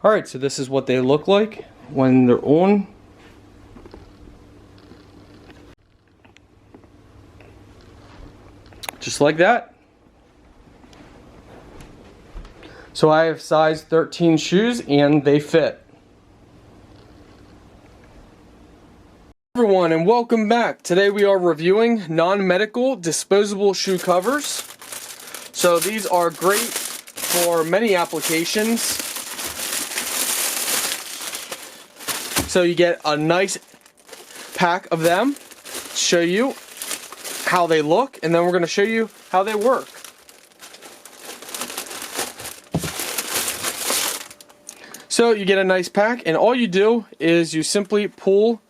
Alright, so this is what they look like when they're on. Just like that. So I have size 13 shoes and they fit. Everyone, and welcome back. Today we are reviewing non-medical disposable shoe covers. So these are great for many applications. So you get a nice pack of them, show you how they look, and then we're going to show you how they work. So you get a nice pack, and all you do is you simply pull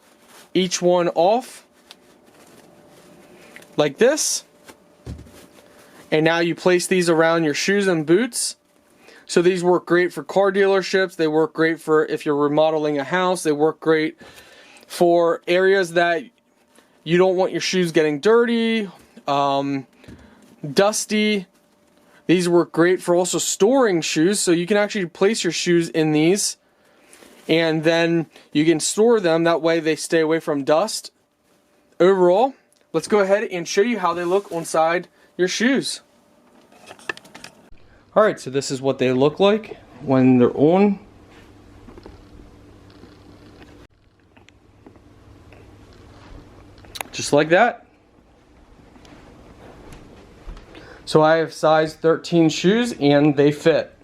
each one off like this, and now you place these around your shoes and boots. So these work great for car dealerships, they work great for if you're remodeling a house, they work great for areas that you don't want your shoes getting dirty, dusty. These work great for also storing shoes, so you can actually place your shoes in these and then you can store them, that way they stay away from dust. Overall, let's go ahead and show you how they look inside your shoes. Alright, so this is what they look like when they're on. Just like that. So I have size 13 shoes and they fit.